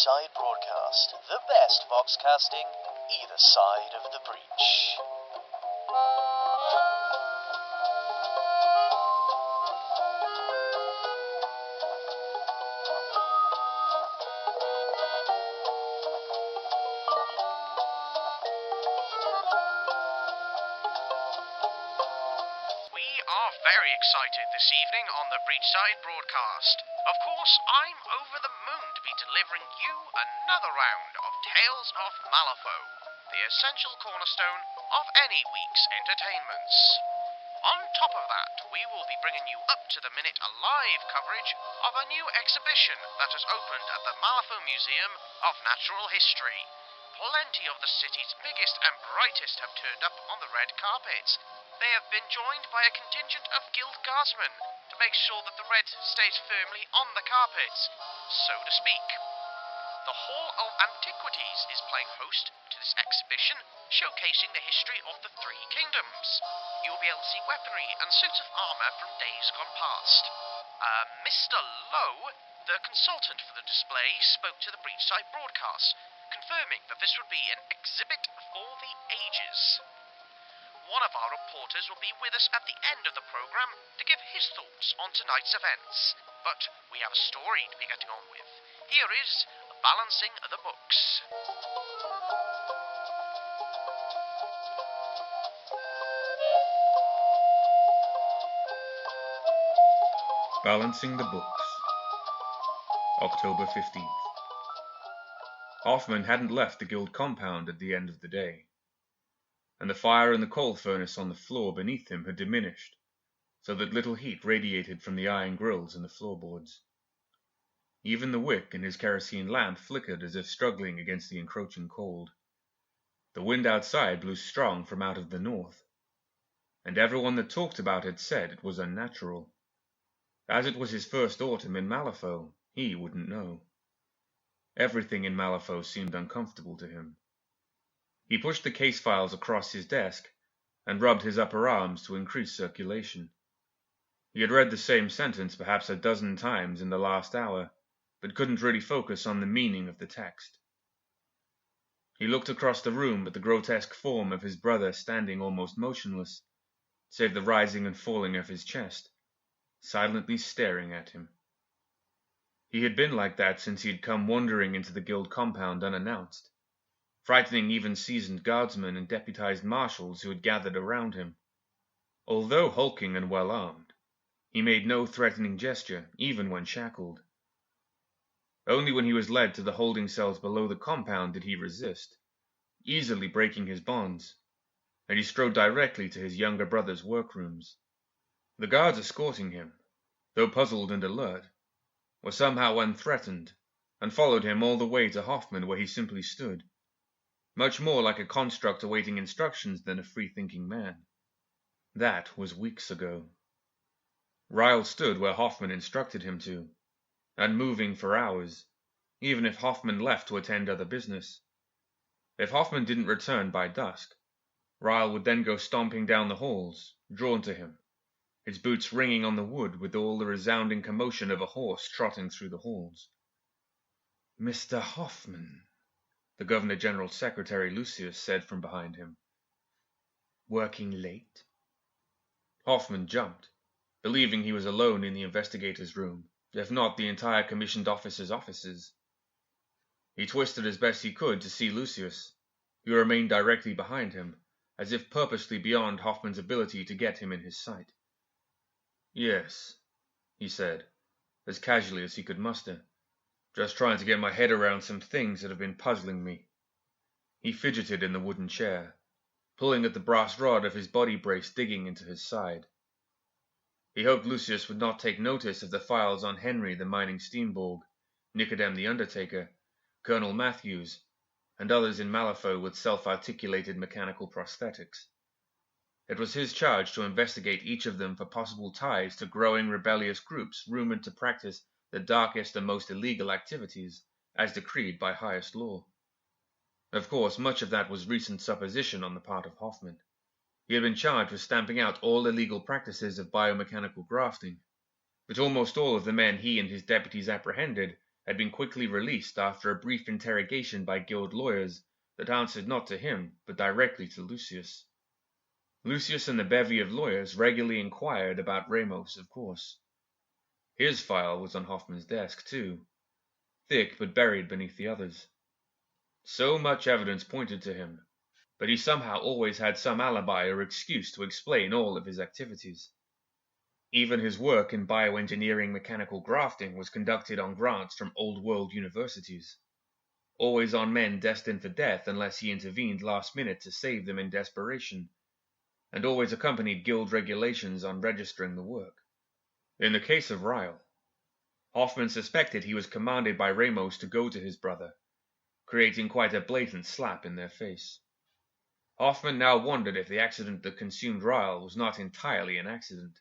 Breachside Broadcast, the best foxcasting either side of the breach. We are very excited this evening on the Breachside Broadcast. Of course, I'm over the moon to be delivering you another round of Tales of Malifaux, the essential cornerstone of any week's entertainments. On top of that, we will be bringing you up-to-the-minute live coverage of a new exhibition that has opened at the Malifaux Museum of Natural History. Plenty of the city's biggest and brightest have turned up on the red carpet. They have been joined by a contingent of guild guardsmen to make sure that the red stays firmly on the carpet, so to speak. The Hall of Antiquities is playing host to this exhibition, showcasing the history of the Three Kingdoms. You will be able to see weaponry and suits of armour from days gone past. Mr. Lowe, the consultant for the display, spoke to the Breachside Broadcast, confirming that this would be an exhibit for the ages. One of our reporters will be with us at the end of the programme to give his thoughts on tonight's events. But we have a story to be getting on with. Here is Balancing the Books. Balancing the Books, October 15th. Hoffman hadn't left the guild compound at the end of the day, and the fire in the coal furnace on the floor beneath him had diminished, so that little heat radiated from the iron grills and the floorboards. Even the wick in his kerosene lamp flickered as if struggling against the encroaching cold. The wind outside blew strong from out of the north, and everyone that talked about it said it was unnatural. As it was his first autumn in Malifaux, he wouldn't know. Everything in Malifaux seemed uncomfortable to him. He pushed the case files across his desk and rubbed his upper arms to increase circulation. He had read the same sentence perhaps a dozen times in the last hour, but couldn't really focus on the meaning of the text. He looked across the room at the grotesque form of his brother standing almost motionless, save the rising and falling of his chest, silently staring at him. He had been like that since he had come wandering into the guild compound unannounced, frightening even seasoned guardsmen and deputized marshals who had gathered around him. Although hulking and well-armed, he made no threatening gesture, even when shackled. Only when he was led to the holding cells below the compound did he resist, easily breaking his bonds, and he strode directly to his younger brother's workrooms. The guards escorting him, though puzzled and alert, were somehow unthreatened, and followed him all the way to Hoffman, where he simply stood, much more like a construct awaiting instructions than a free-thinking man. That was weeks ago. Ryle stood where Hoffman instructed him to, unmoving for hours, even if Hoffman left to attend other business. If Hoffman didn't return by dusk, Ryle would then go stomping down the halls, drawn to him, his boots ringing on the wood with all the resounding commotion of a horse trotting through the halls. "Mr. Hoffman," the Governor-General's secretary Lucius said from behind him. "Working late?" Hoffman jumped, believing he was alone in the investigator's room, if not the entire commissioned officer's offices. He twisted as best he could to see Lucius, who remained directly behind him, as if purposely beyond Hoffman's ability to get him in his sight. "Yes," he said, as casually as he could muster. "Just trying to get my head around some things that have been puzzling me." He fidgeted in the wooden chair, pulling at the brass rod of his body brace digging into his side. He hoped Lucius would not take notice of the files on Henry the mining steamborg, Nicodem the undertaker, Colonel Matthews, and others in Malifaux with self-articulated mechanical prosthetics. It was his charge to investigate each of them for possible ties to growing rebellious groups rumored to practice the darkest and most illegal activities, as decreed by highest law. Of course, much of that was recent supposition on the part of Hoffman. He had been charged with stamping out all illegal practices of biomechanical grafting, but almost all of the men he and his deputies apprehended had been quickly released after a brief interrogation by guild lawyers that answered not to him, but directly to Lucius. Lucius and the bevy of lawyers regularly inquired about Ramos, of course. His file was on Hoffman's desk, too, thick but buried beneath the others. So much evidence pointed to him, but he somehow always had some alibi or excuse to explain all of his activities. Even his work in bioengineering mechanical grafting was conducted on grants from old world universities, always on men destined for death unless he intervened last minute to save them in desperation, and always accompanied guild regulations on registering the work. In the case of Ryle, Hoffman suspected he was commanded by Ramos to go to his brother, creating quite a blatant slap in their face. Hoffman now wondered if the accident that consumed Ryle was not entirely an accident.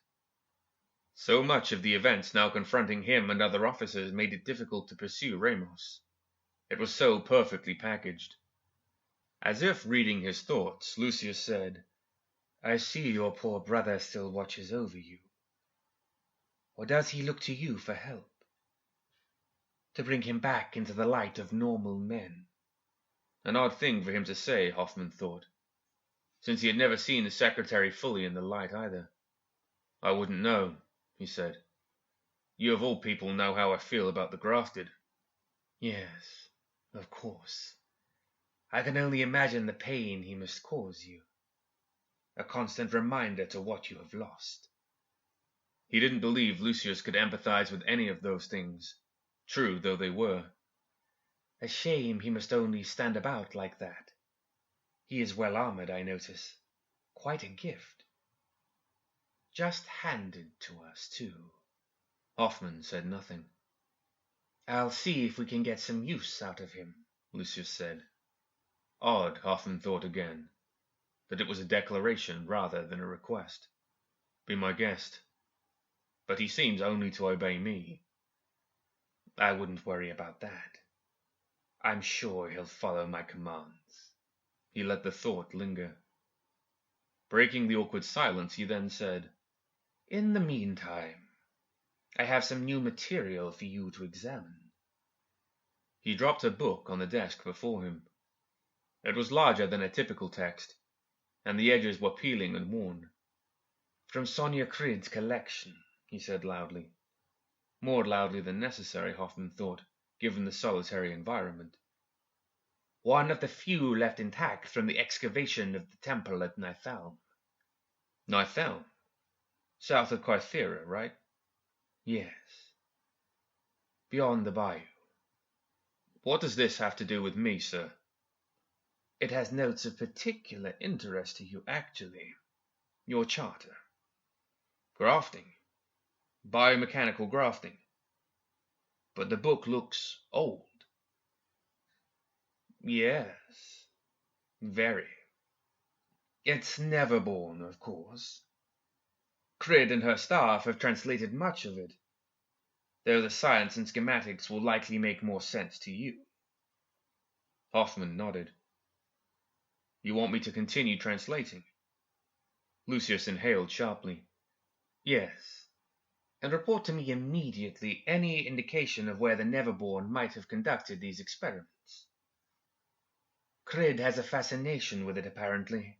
So much of the events now confronting him and other officers made it difficult to pursue Ramos. It was so perfectly packaged. As if reading his thoughts, Lucius said, "I see your poor brother still watches over you. Or does he look to you for help? To bring him back into the light of normal men?" An odd thing for him to say, Hoffman thought, since he had never seen the secretary fully in the light either. "I wouldn't know," he said. "You of all people know how I feel about the grafted." "Yes, of course. I can only imagine the pain he must cause you. A constant reminder to what you have lost." He didn't believe Lucius could empathize with any of those things, true though they were. "A shame he must only stand about like that. He is well armored, I notice. Quite a gift. Just handed to us, too." Hoffman said nothing. "I'll see if we can get some use out of him," Lucius said. Odd, Hoffman thought again, that it was a declaration rather than a request. "Be my guest. But he seems only to obey me." "I wouldn't worry about that. I'm sure he'll follow my commands." He let the thought linger. Breaking the awkward silence, he then said, "In the meantime, I have some new material for you to examine." He dropped a book on the desk before him. It was larger than a typical text, and the edges were peeling and worn. "From Sonia Crid's collection," he said loudly. More loudly than necessary, Hoffman thought, given the solitary environment. "One of the few left intact from the excavation of the temple at Nithalm." "Nithalm? South of Carthera, right?" "Yes. Beyond the bayou." "What does this have to do with me, sir?" "It has notes of particular interest to you, actually. Your charter." "Grafting? Biomechanical grafting? But the book looks old." "Yes. Very. It's Neverborn, of course. Crid and her staff have translated much of it, though the science and schematics will likely make more sense to you." Hoffman nodded. "You want me to continue translating?" Lucius inhaled sharply. "Yes. And report to me immediately any indication of where the Neverborn might have conducted these experiments. Crid has a fascination with it, apparently.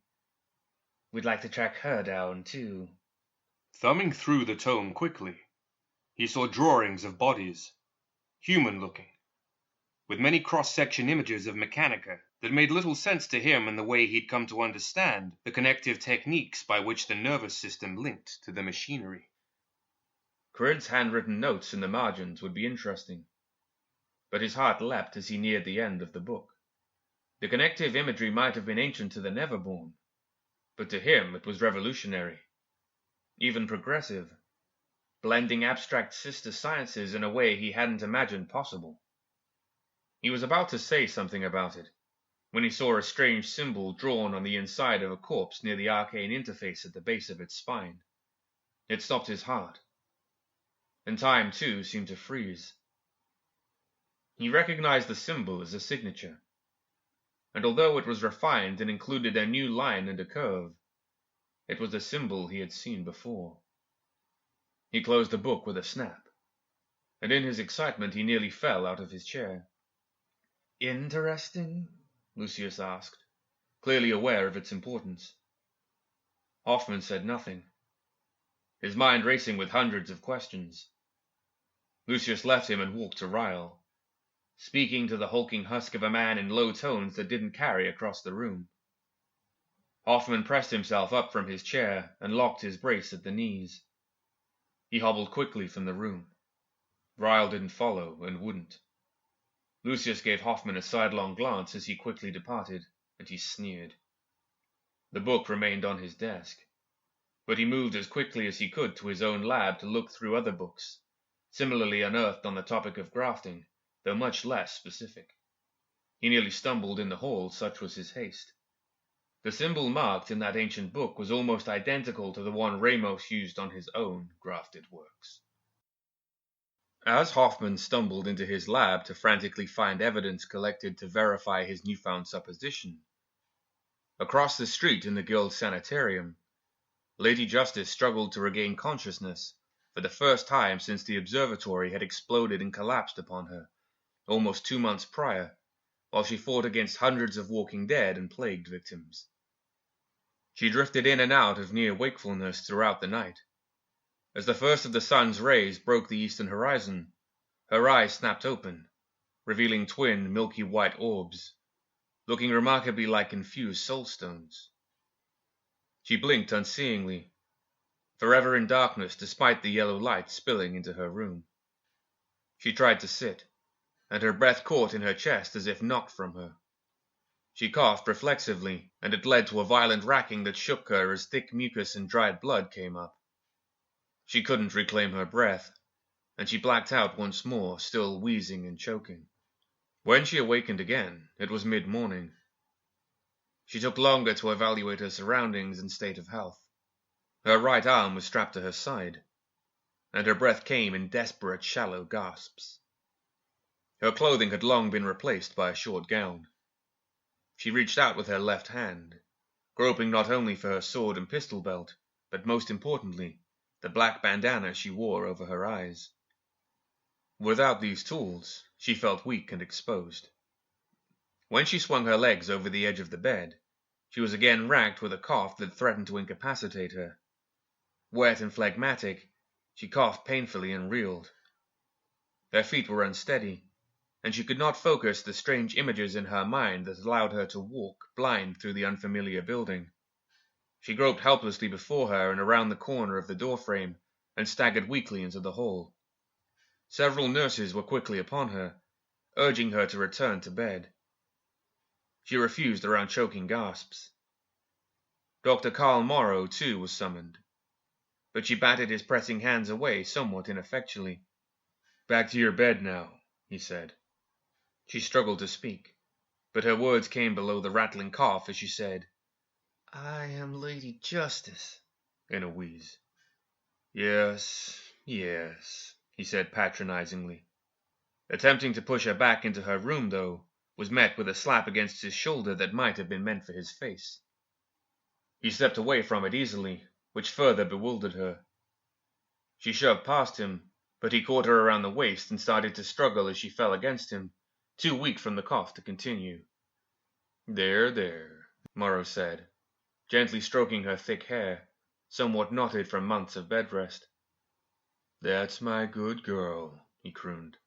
We'd like to track her down, too." Thumbing through the tome quickly, he saw drawings of bodies, human-looking, with many cross-section images of mechanica that made little sense to him in the way he'd come to understand the connective techniques by which the nervous system linked to the machinery. Crid's handwritten notes in the margins would be interesting, but his heart leapt as he neared the end of the book. The connective imagery might have been ancient to the Neverborn, but to him it was revolutionary, even progressive, blending abstract sister sciences in a way he hadn't imagined possible. He was about to say something about it, when he saw a strange symbol drawn on the inside of a corpse near the arcane interface at the base of its spine. It stopped his heart, and time, too, seemed to freeze. He recognized the symbol as a signature, and although it was refined and included a new line and a curve, it was a symbol he had seen before. He closed the book with a snap. and in his excitement he nearly fell out of his chair. Interesting? Lucius asked, clearly aware of its importance. Hoffman said nothing, his mind racing with hundreds of questions. Lucius left him and walked to Ryle, speaking to the hulking husk of a man in low tones that didn't carry across the room. Hoffman pressed himself up from his chair and locked his brace at the knees. He hobbled quickly from the room. Ryle didn't follow and wouldn't. Lucius gave Hoffman a sidelong glance as he quickly departed, and he sneered. The book remained on his desk, but he moved as quickly as he could to his own lab to look through other books, similarly unearthed on the topic of grafting, though much less specific. He nearly stumbled in the hall, such was his haste. The symbol marked in that ancient book was almost identical to the one Ramos used on his own grafted works. As Hoffman stumbled into his lab to frantically find evidence collected to verify his newfound supposition, across the street in the Guild Sanitarium, Lady Justice struggled to regain consciousness for the first time since the observatory had exploded and collapsed upon her, almost 2 months prior, while she fought against hundreds of walking dead and plagued victims. She drifted in and out of near wakefulness throughout the night. As the first of the sun's rays broke the eastern horizon, her eyes snapped open, revealing twin milky white orbs, looking remarkably like infused soulstones. She blinked unseeingly, forever in darkness despite the yellow light spilling into her room. She tried to sit, and her breath caught in her chest as if knocked from her. She coughed reflexively, and it led to a violent racking that shook her as thick mucus and dried blood came up. She couldn't reclaim her breath, and she blacked out once more, still wheezing and choking. When she awakened again, it was mid-morning. She took longer to evaluate her surroundings and state of health. Her right arm was strapped to her side, and her breath came in desperate, shallow gasps. Her clothing had long been replaced by a short gown. She reached out with her left hand, groping not only for her sword and pistol belt, but most importantly, the black bandana she wore over her eyes. Without these tools, she felt weak and exposed. When she swung her legs over the edge of the bed, she was again racked with a cough that threatened to incapacitate her. Wet and phlegmatic, she coughed painfully and reeled. Her feet were unsteady, and she could not focus the strange images in her mind that allowed her to walk blind through the unfamiliar building. She groped helplessly before her and around the corner of the doorframe, and staggered weakly into the hall. Several nurses were quickly upon her, urging her to return to bed. She refused around choking gasps. Dr. Carl Morrow, too, was summoned, but she batted his pressing hands away somewhat ineffectually. "Back to your bed now," he said. She struggled to speak, but her words came below the rattling cough as she said, "I am Lady Justice," in a wheeze. "Yes, yes," he said patronizingly. Attempting to push her back into her room, though, was met with a slap against his shoulder that might have been meant for his face. He stepped away from it easily, which further bewildered her. She shoved past him, but he caught her around the waist and started to struggle as she fell against him, too weak from the cough to continue. "There, there," Morrow said, gently stroking her thick hair, somewhat knotted from months of bed rest. "That's my good girl," he crooned.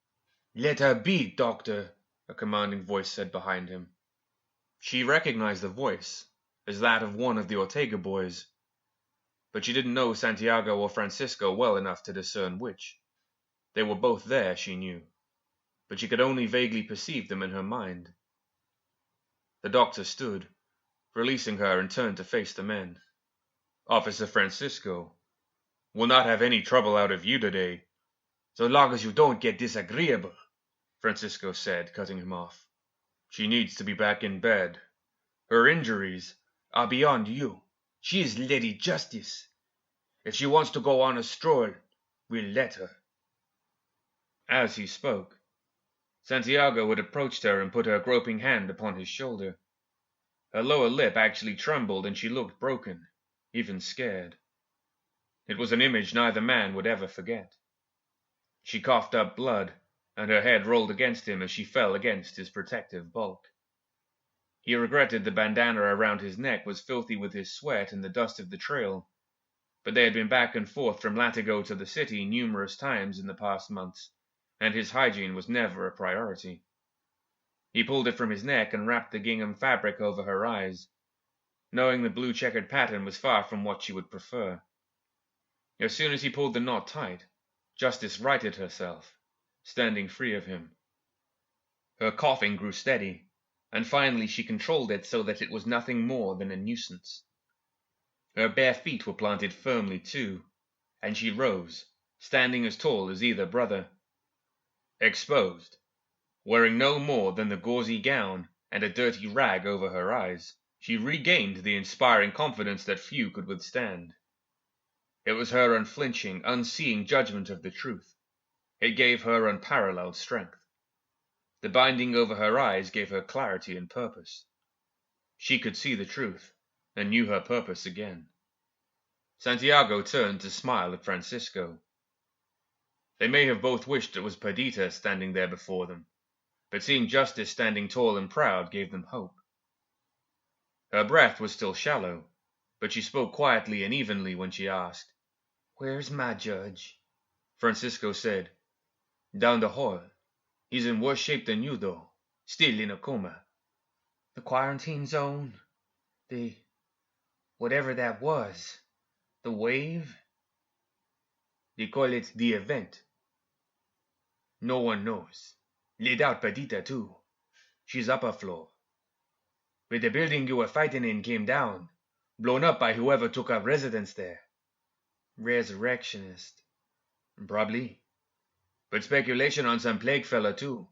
"Let her be, doctor," a commanding voice said behind him. She recognized the voice as that of one of the Ortega boys, but she didn't know Santiago or Francisco well enough to discern which. They were both there, she knew, but she could only vaguely perceive them in her mind. The doctor stood, releasing her, and turned to face the men. "Officer Francisco, we'll not have any trouble out of you today, so long as you don't get disagreeable," Francisco said, cutting him off. "She needs to be back in bed. Her injuries are beyond you. She is Lady Justice. If she wants to go on a stroll, we'll let her." As he spoke, Santiago had approached her and put her groping hand upon his shoulder. Her lower lip actually trembled and she looked broken, even scared. It was an image neither man would ever forget. She coughed up blood, and her head rolled against him as she fell against his protective bulk. He regretted the bandana around his neck was filthy with his sweat and the dust of the trail, but they had been back and forth from Latigo to the city numerous times in the past months, and his hygiene was never a priority. He pulled it from his neck and wrapped the gingham fabric over her eyes, knowing the blue checkered pattern was far from what she would prefer. As soon as he pulled the knot tight, Justice righted herself, standing free of him. Her coughing grew steady, and finally she controlled it so that it was nothing more than a nuisance. Her bare feet were planted firmly too, and she rose, standing as tall as either brother. Exposed, wearing no more than the gauzy gown and a dirty rag over her eyes, she regained the inspiring confidence that few could withstand. It was her unflinching, unseeing judgment of the truth. It gave her unparalleled strength. The binding over her eyes gave her clarity and purpose. She could see the truth, and knew her purpose again. Santiago turned to smile at Francisco. They may have both wished it was Perdita standing there before them, but seeing Justice standing tall and proud gave them hope. Her breath was still shallow, but she spoke quietly and evenly when she asked, "Where's my judge?" Francisco said, "Down the hall. He's in worse shape than you, though. Still in a coma." "The quarantine zone? Whatever that was. The wave?" "They call it the event. No one knows. Laid out Perdita, too. She's upper floor. But the building you were fighting in came down, blown up by whoever took up residence there." "Resurrectionist." "Probably. But speculation on some plague fella, too.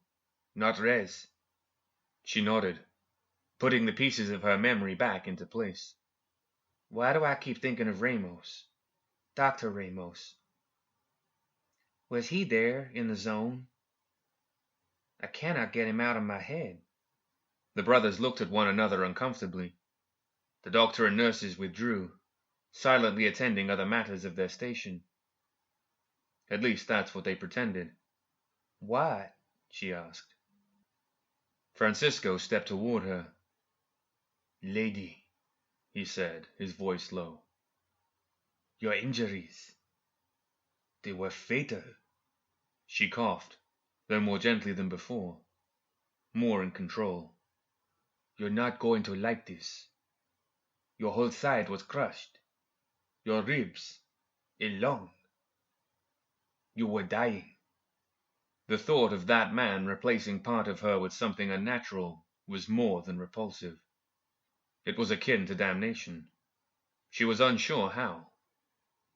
Not res." She nodded, putting the pieces of her memory back into place. "Why do I keep thinking of Ramos? Dr. Ramos. Was he there in the zone? I cannot get him out of my head." The brothers looked at one another uncomfortably. The doctor and nurses withdrew, silently attending other matters of their station. At least that's what they pretended. "What?" she asked. Francisco stepped toward her. "Lady," he said, his voice low. "Your injuries, they were fatal." She coughed, though more gently than before, more in control. "You're not going to like this. Your whole side was crushed. Your ribs, a lung. You were dying." The thought of that man replacing part of her with something unnatural was more than repulsive. It was akin to damnation. She was unsure how,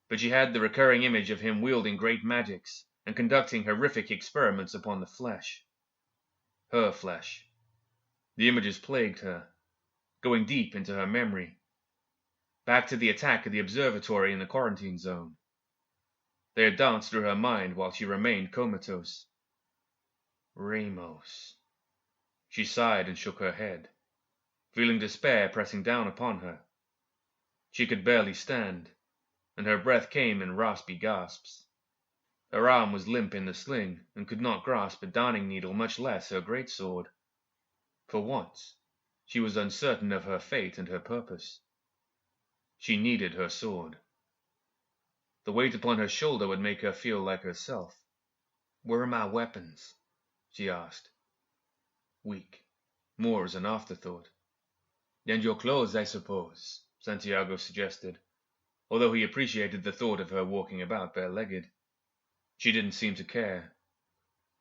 but she had the recurring image of him wielding great magics and conducting horrific experiments upon the flesh. Her flesh. The images plagued her, going deep into her memory, back to the attack at the observatory in the quarantine zone. They had danced through her mind while she remained comatose. Ramos. She sighed and shook her head, feeling despair pressing down upon her. She could barely stand, and her breath came in raspy gasps. Her arm was limp in the sling and could not grasp a darning needle, much less her greatsword. For once, she was uncertain of her fate and her purpose. She needed her sword. The weight upon her shoulder would make her feel like herself. "Where are my weapons?" she asked. Weak, more as an afterthought. "And your clothes, I suppose," Santiago suggested, although he appreciated the thought of her walking about bare-legged. She didn't seem to care.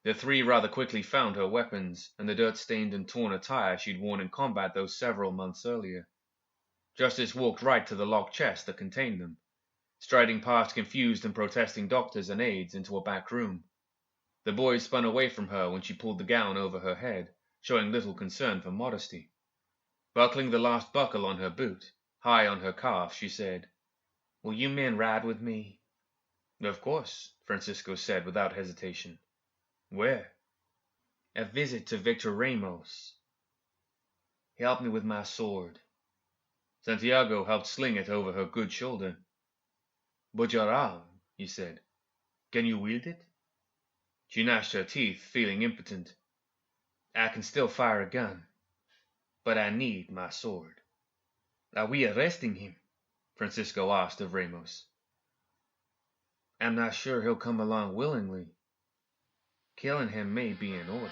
The three rather quickly found her weapons and the dirt-stained and torn attire she'd worn in combat those several months earlier. Justice walked right to the locked chest that contained them, striding past confused and protesting doctors and aides into a back room. The boys spun away from her when she pulled the gown over her head, showing little concern for modesty. Buckling the last buckle on her boot, high on her calf, she said, "Will you men ride with me?" "Of course," Francisco said without hesitation. "Where?" "A visit to Victor Ramos. Help me with my sword." Santiago helped sling it over her good shoulder. "But your arm," he said. "Can you wield it?" She gnashed her teeth, feeling impotent. I can still fire a gun, but I need my sword. Are we arresting him? Francisco asked of Ramos. I'm not sure he'll come along willingly. Killing him may be in order.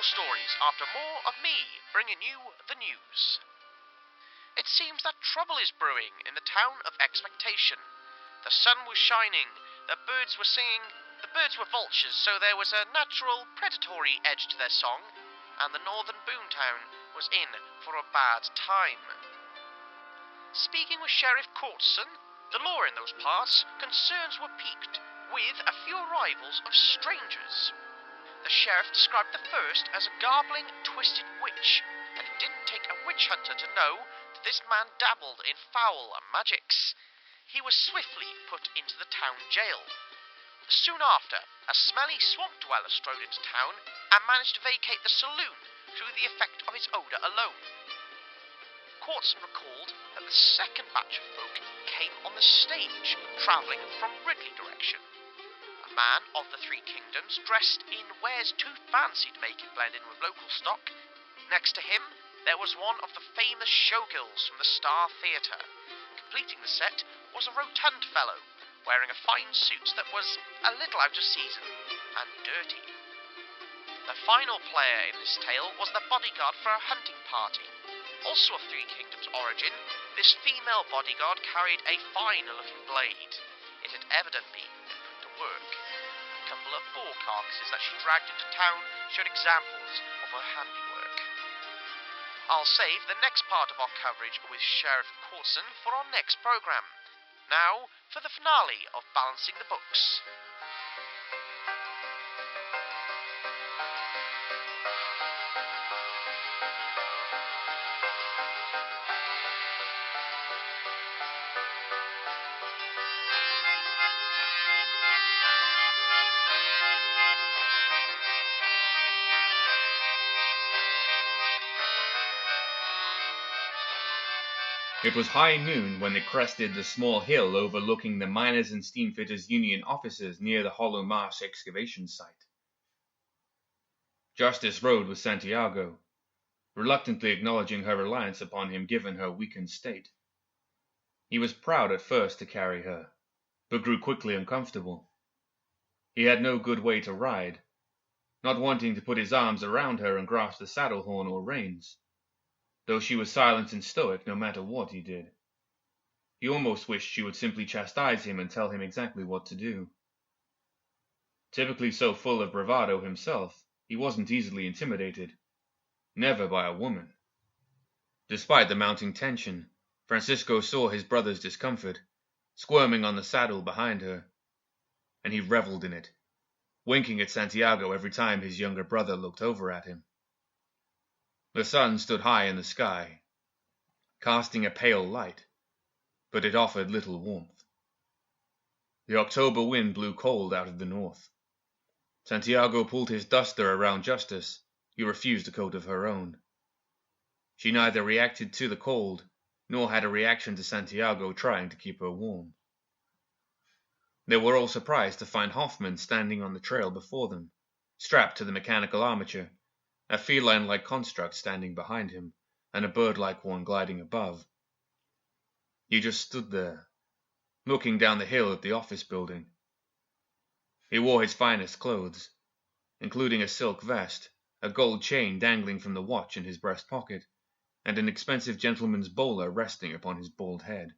Stories after more of me bringing you the news. It seems that trouble is brewing in the town of Expectation. The sun was shining, the birds were singing, the birds were vultures, so there was a natural predatory edge to their song, and the northern boomtown was in for a bad time. Speaking with Sheriff Courtson, the law in those parts, concerns were piqued with a few arrivals of strangers. The sheriff described the first as a garbling, twisted witch, and it didn't take a witch hunter to know that this man dabbled in foul magics. He was swiftly put into the town jail. Soon after, a smelly swamp dweller strode into town and managed to vacate the saloon through the effect of its odour alone. Courtson recalled that the second batch of folk came on the stage, travelling from Ridley direction. A man of the Three Kingdoms, dressed in wares too fancy to make it blend in with local stock. Next to him, there was one of the famous showgirls from the Star Theatre. Completing the set was a rotund fellow, wearing a fine suit that was a little out of season and dirty. The final player in this tale was the bodyguard for a hunting party. Also of Three Kingdoms origin, this female bodyguard carried a fine-looking blade. It had evidently been put to work. A couple of boar carcasses that she dragged into town showed examples of her handiwork. I'll save the next part of our coverage with Sheriff Courtson for our next programme. Now for the finale of Balancing the Books. It was high noon when they crested the small hill overlooking the Miners and Steamfitters Union offices near the Hollow Marsh excavation site. Justice rode with Santiago, reluctantly acknowledging her reliance upon him given her weakened state. He was proud at first to carry her, but grew quickly uncomfortable. He had no good way to ride, not wanting to put his arms around her and grasp the saddle horn or reins, though she was silent and stoic no matter what he did. He almost wished she would simply chastise him and tell him exactly what to do. Typically so full of bravado himself, he wasn't easily intimidated, never by a woman. Despite the mounting tension, Francisco saw his brother's discomfort, squirming on the saddle behind her, and he reveled in it, winking at Santiago every time his younger brother looked over at him. The sun stood high in the sky, casting a pale light, but it offered little warmth. The October wind blew cold out of the north. Santiago pulled his duster around Justice, who refused a coat of her own. She neither reacted to the cold, nor had a reaction to Santiago trying to keep her warm. They were all surprised to find Hoffman standing on the trail before them, strapped to the mechanical armature, a feline-like construct standing behind him, and a bird-like one gliding above. He just stood there, looking down the hill at the office building. He wore his finest clothes, including a silk vest, a gold chain dangling from the watch in his breast pocket, and an expensive gentleman's bowler resting upon his bald head.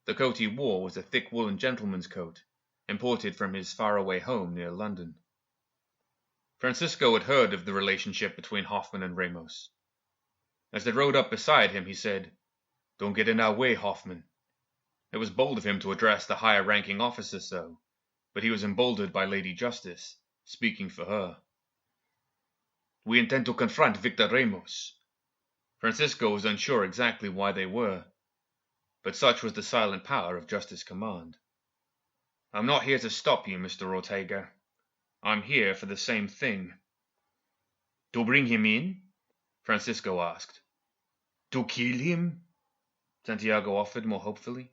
The coat he wore was a thick woolen gentleman's coat, imported from his faraway home near London. Francisco had heard of the relationship between Hoffman and Ramos. As they rode up beside him, he said, "Don't get in our way, Hoffman." It was bold of him to address the higher-ranking officer so, but he was emboldened by Lady Justice, speaking for her. We intend to confront Victor Ramos. Francisco was unsure exactly why they were, but such was the silent power of Justice's command. I'm not here to stop you, Mr. Ortega. I'm here for the same thing. To bring him in? Francisco asked. To kill him? Santiago offered more hopefully.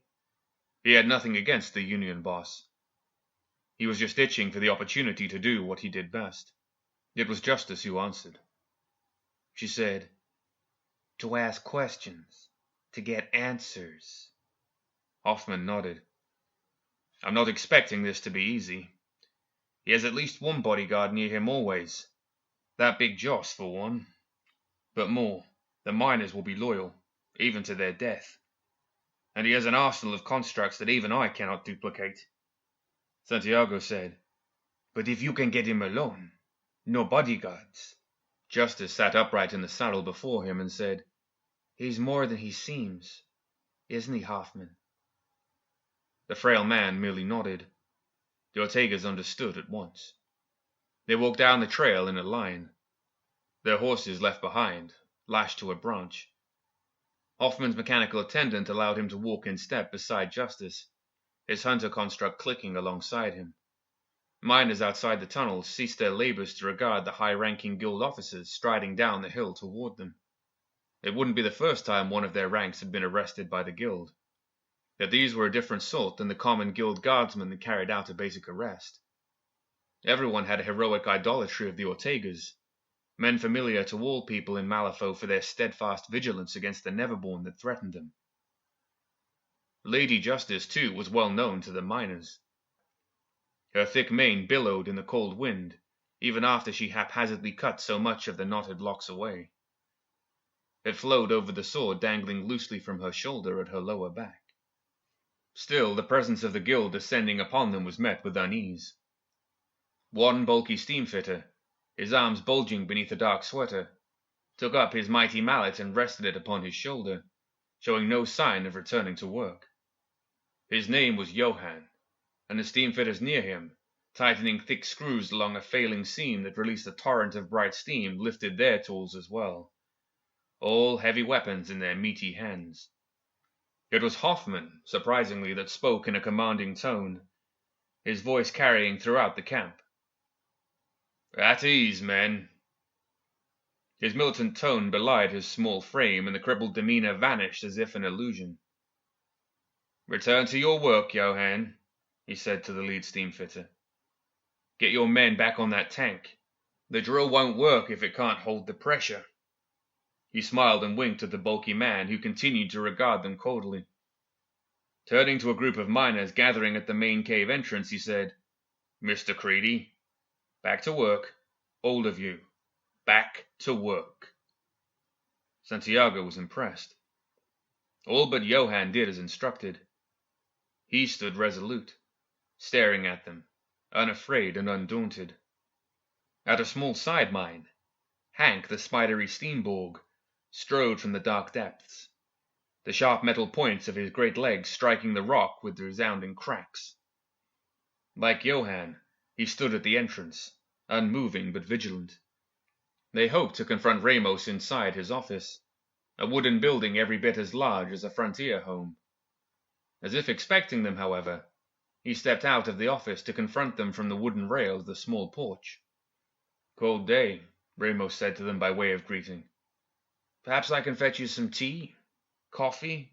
He had nothing against the union boss. He was just itching for the opportunity to do what he did best. It was Justice who answered. She said, to ask questions, to get answers. Hoffman nodded. I'm not expecting this to be easy. He has at least one bodyguard near him always. That big Joss, for one. But more, the miners will be loyal, even to their death. And he has an arsenal of constructs that even I cannot duplicate. Santiago said, but if you can get him alone, no bodyguards. Justice sat upright in the saddle before him and said, he's more than he seems, isn't he, Hoffman? The frail man merely nodded. The Ortegas understood at once. They walked down the trail in a line, their horses left behind, lashed to a branch. Hoffman's mechanical attendant allowed him to walk in step beside Justice, his hunter construct clicking alongside him. Miners outside the tunnels ceased their labors to regard the high-ranking guild officers striding down the hill toward them. It wouldn't be the first time one of their ranks had been arrested by the guild. Yet these were a different sort than the common guild guardsmen that carried out a basic arrest. Everyone had a heroic idolatry of the Ortegas, men familiar to all people in Malifaux for their steadfast vigilance against the Neverborn that threatened them. Lady Justice, too, was well known to the miners. Her thick mane billowed in the cold wind, even after she haphazardly cut so much of the knotted locks away. It flowed over the sword dangling loosely from her shoulder at her lower back. Still, the presence of the guild descending upon them was met with unease. One bulky steamfitter, his arms bulging beneath a dark sweater, took up his mighty mallet and rested it upon his shoulder, showing no sign of returning to work. His name was Johann, and the steamfitters near him, tightening thick screws along a failing seam that released a torrent of bright steam, lifted their tools as well, all heavy weapons in their meaty hands. It was Hoffman, surprisingly, that spoke in a commanding tone, his voice carrying throughout the camp. At ease, men. His militant tone belied his small frame, and the crippled demeanor vanished as if an illusion. Return to your work, Johann, he said to the lead steamfitter. Get your men back on that tank. The drill won't work if it can't hold the pressure. He smiled and winked at the bulky man, who continued to regard them coldly. Turning to a group of miners gathering at the main cave entrance, he said, Mr. Creedy, back to work, all of you, back to work. Santiago was impressed. All but Johann did as instructed. He stood resolute, staring at them, unafraid and undaunted. At a small side mine, Hank, the spidery steamborg, strode from the dark depths, the sharp metal points of his great legs striking the rock with resounding cracks. Like Johann, he stood at the entrance, unmoving but vigilant. They hoped to confront Ramos inside his office, a wooden building every bit as large as a frontier home. As if expecting them, however, he stepped out of the office to confront them from the wooden rail of the small porch. Cold day, Ramos said to them by way of greeting. Perhaps I can fetch you some tea? Coffee?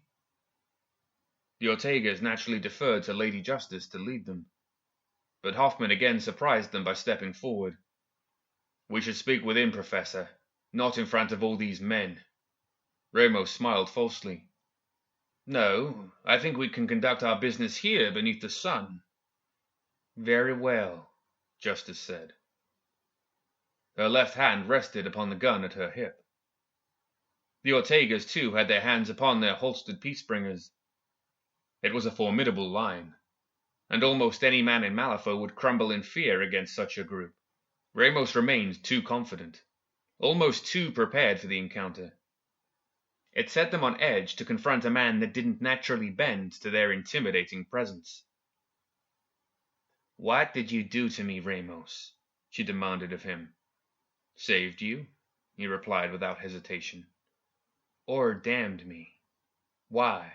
The Ortegas naturally deferred to Lady Justice to lead them, but Hoffman again surprised them by stepping forward. We should speak within, Professor, not in front of all these men. Ramos smiled falsely. No, I think we can conduct our business here beneath the sun. Very well, Justice said. Her left hand rested upon the gun at her hip. The Ortegas, too, had their hands upon their holstered peace-bringers. It was a formidable line, and almost any man in Malifaux would crumble in fear against such a group. Ramos remained too confident, almost too prepared for the encounter. It set them on edge to confront a man that didn't naturally bend to their intimidating presence. What did you do to me, Ramos? She demanded of him. Saved you, he replied without hesitation. Or damned me. Why?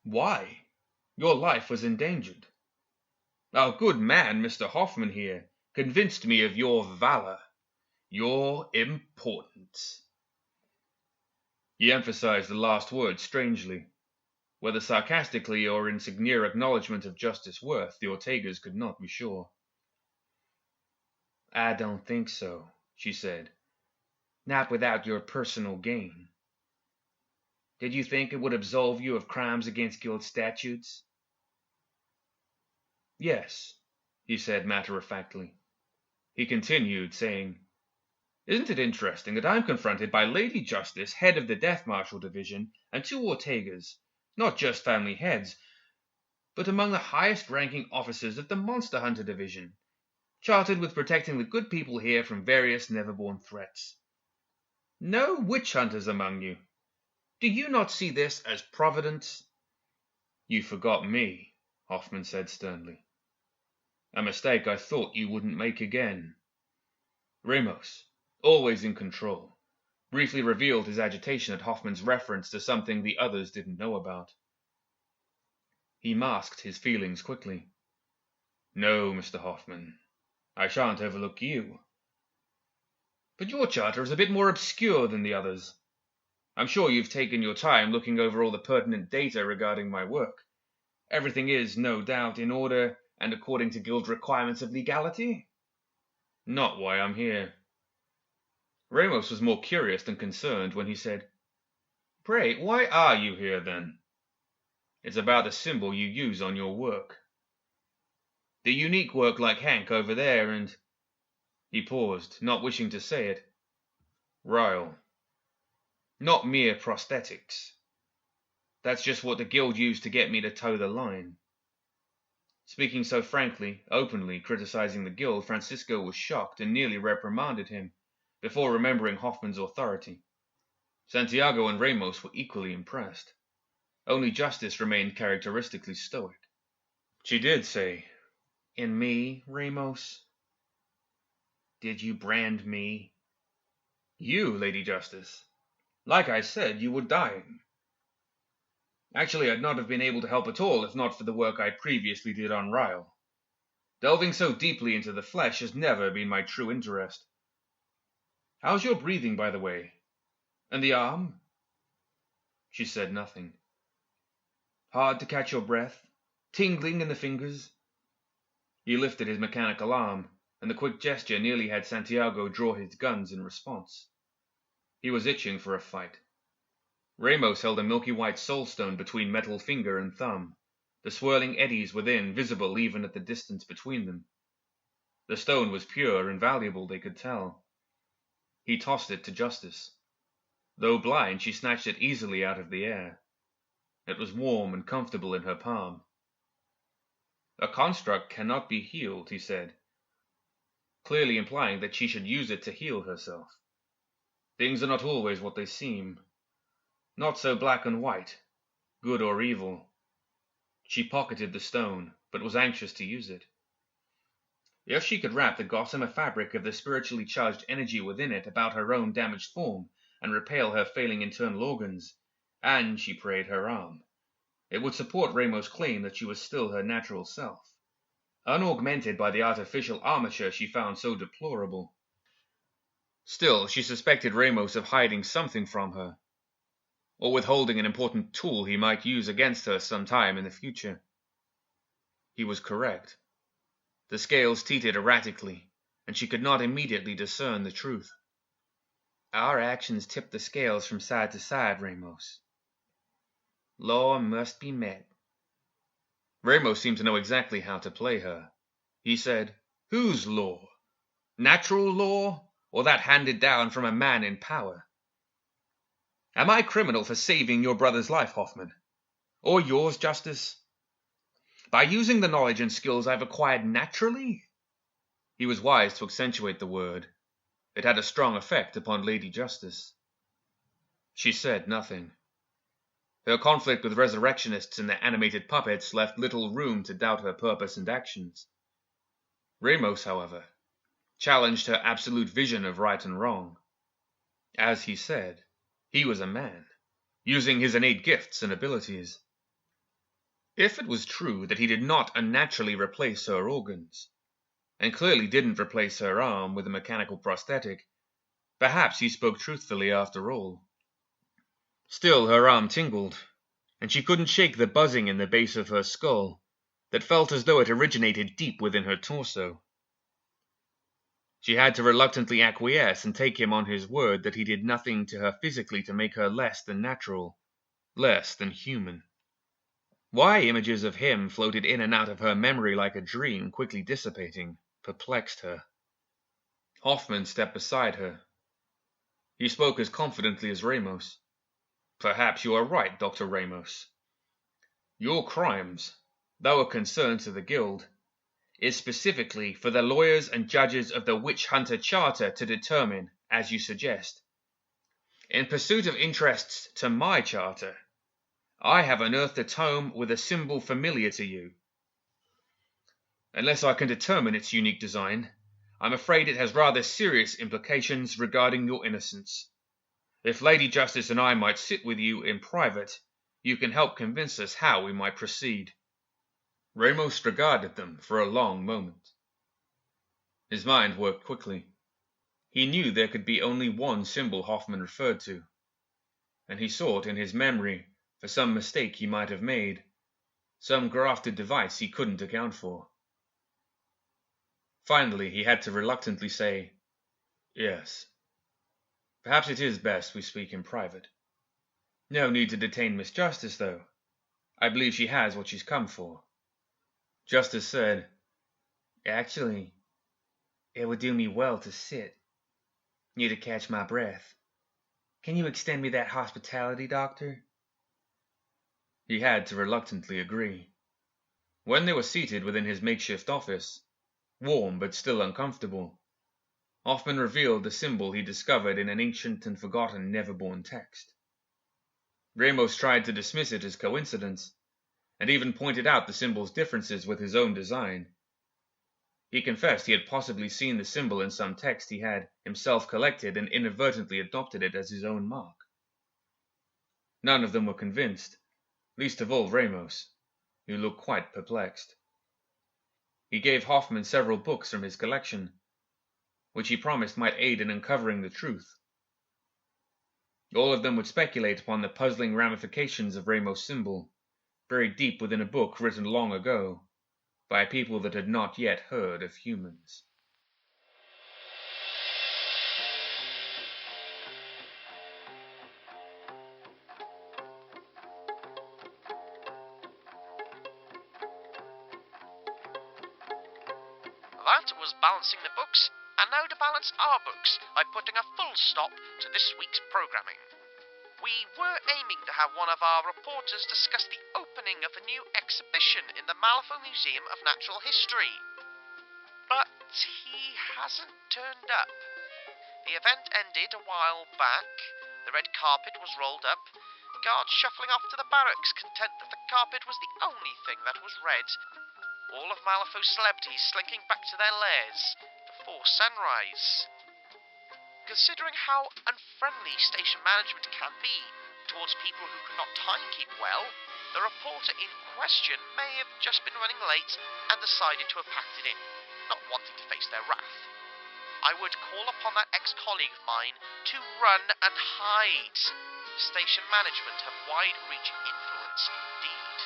Why? Your life was endangered. Our good man, Mr. Hoffman here, convinced me of your valor, your importance. He emphasized the last word strangely. Whether sarcastically or in sincere acknowledgment of Justice Worth, the Ortegas could not be sure. I don't think so, she said. Not without your personal gain. Did you think it would absolve you of crimes against guild statutes? Yes, he said matter-of-factly. He continued, saying, Isn't it interesting that I'm confronted by Lady Justice, head of the Death Marshal Division, and two Ortegas, not just family heads, but among the highest-ranking officers of the Monster Hunter Division, chartered with protecting the good people here from various never-born threats. No witch hunters among you. Do you not see this as providence? You forgot me, Hoffman said sternly. A mistake I thought you wouldn't make again. Ramos, always in control, briefly revealed his agitation at Hoffman's reference to something the others didn't know about. He masked his feelings quickly. No, Mr. Hoffman, I shan't overlook you. But your charter is a bit more obscure than the others. I'm sure you've taken your time looking over all the pertinent data regarding my work. Everything is, no doubt, in order and according to guild requirements of legality? Not why I'm here. Ramos was more curious than concerned when he said, Pray, why are you here then? It's about the symbol you use on your work. The unique work like Hank over there and... He paused, not wishing to say it. Ryle. Not mere prosthetics. That's just what the guild used to get me to toe the line. Speaking so frankly, openly, criticizing the guild, Francisco was shocked and nearly reprimanded him, before remembering Hoffman's authority. Santiago and Ramos were equally impressed. Only Justice remained characteristically stoic. She did say, In me, Ramos? Did you brand me? You, Lady Justice. Like I said, you were dying. Actually, I'd not have been able to help at all if not for the work I previously did on Ryle. Delving so deeply into the flesh has never been my true interest. How's your breathing, by the way? And the arm? She said nothing. Hard to catch your breath? Tingling in the fingers? He lifted his mechanical arm, and the quick gesture nearly had Santiago draw his guns in response. He was itching for a fight. Ramos held a milky white soulstone between metal finger and thumb, the swirling eddies within visible even at the distance between them. The stone was pure and valuable, they could tell. He tossed it to Justice. Though blind, she snatched it easily out of the air. It was warm and comfortable in her palm. A construct cannot be healed, he said, clearly implying that she should use it to heal herself. Things are not always what they seem. Not so black and white, good or evil. She pocketed the stone, but was anxious to use it. If she could wrap the gossamer fabric of the spiritually charged energy within it about her own damaged form and repel her failing internal organs, and, she prayed, her arm, it would support Ramos' claim that she was still her natural self, unaugmented by the artificial armature she found so deplorable. Still, she suspected Ramos of hiding something from her, or withholding an important tool he might use against her some time in the future. He was correct. The scales teetered erratically, and she could not immediately discern the truth. Our actions tip the scales from side to side, Ramos. Law must be met. Ramos seemed to know exactly how to play her. He said, Whose law? Natural law, or that handed down from a man in power? Am I criminal for saving your brother's life, Hoffman? Or yours, Justice? By using the knowledge and skills I've acquired naturally? He was wise to accentuate the word. It had a strong effect upon Lady Justice. She said nothing. Her conflict with resurrectionists and their animated puppets left little room to doubt her purpose and actions. Ramos, however, challenged her absolute vision of right and wrong. As he said, he was a man, using his innate gifts and abilities. If it was true that he did not unnaturally replace her organs, and clearly didn't replace her arm with a mechanical prosthetic, perhaps he spoke truthfully after all. Still, her arm tingled, and she couldn't shake the buzzing in the base of her skull that felt as though it originated deep within her torso. She had to reluctantly acquiesce and take him on his word that he did nothing to her physically to make her less than natural, less than human. Why images of him floated in and out of her memory like a dream, quickly dissipating, perplexed her. Hoffman stepped beside her. He spoke as confidently as Ramos. "Perhaps you are right, Dr. Ramos. Your crimes, though a concern to the Guild, is specifically for the lawyers and judges of the Witch Hunter Charter to determine, as you suggest. In pursuit of interests to my charter, I have unearthed a tome with a symbol familiar to you. Unless I can determine its unique design, I'm afraid it has rather serious implications regarding your innocence. If Lady Justice and I might sit with you in private, you can help convince us how we might proceed." Ramos regarded them for a long moment. His mind worked quickly. He knew there could be only one symbol Hoffman referred to, and he sought in his memory for some mistake he might have made, some grafted device he couldn't account for. Finally, he had to reluctantly say, "Yes. Perhaps it is best we speak in private. No need to detain Miss Justice, though. I believe she has what she's come for." Justice said, "Actually, it would do me well to sit. Need to catch my breath. Can you extend me that hospitality, Doctor?" He had to reluctantly agree. When they were seated within his makeshift office, warm but still uncomfortable, Hoffman revealed the symbol he discovered in an ancient and forgotten never-born text. Ramos tried to dismiss it as coincidence, and even pointed out the symbol's differences with his own design. He confessed he had possibly seen the symbol in some text he had himself collected and inadvertently adopted it as his own mark. None of them were convinced, least of all Ramos, who looked quite perplexed. He gave Hoffman several books from his collection, which he promised might aid in uncovering the truth. All of them would speculate upon the puzzling ramifications of Ramos' symbol, buried deep within a book written long ago, by people that had not yet heard of humans. That was balancing the books, and now to balance our books by putting a full stop to this week's programming. We were aiming to have one of our reporters discuss the opening of the new exhibition in the Malifaux Museum of Natural History, but he hasn't turned up. The event ended a while back, the red carpet was rolled up, guards shuffling off to the barracks content that the carpet was the only thing that was red, all of Malifaux's celebrities slinking back to their lairs before sunrise. Considering how unfriendly station management can be towards people who cannot timekeep well, the reporter in question may have just been running late and decided to have packed it in, not wanting to face their wrath. I would call upon that ex-colleague of mine to run and hide. Station management have wide-reaching influence indeed.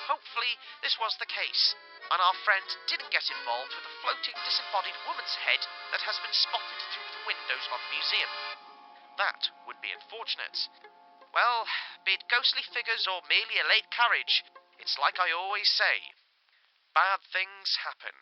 Hopefully this was the case, and our friend didn't get involved with a floating disembodied woman's head that has been spotted through the windows of the museum. That would be unfortunate. Well, be it ghostly figures or merely a late carriage, it's like I always say, bad things happen.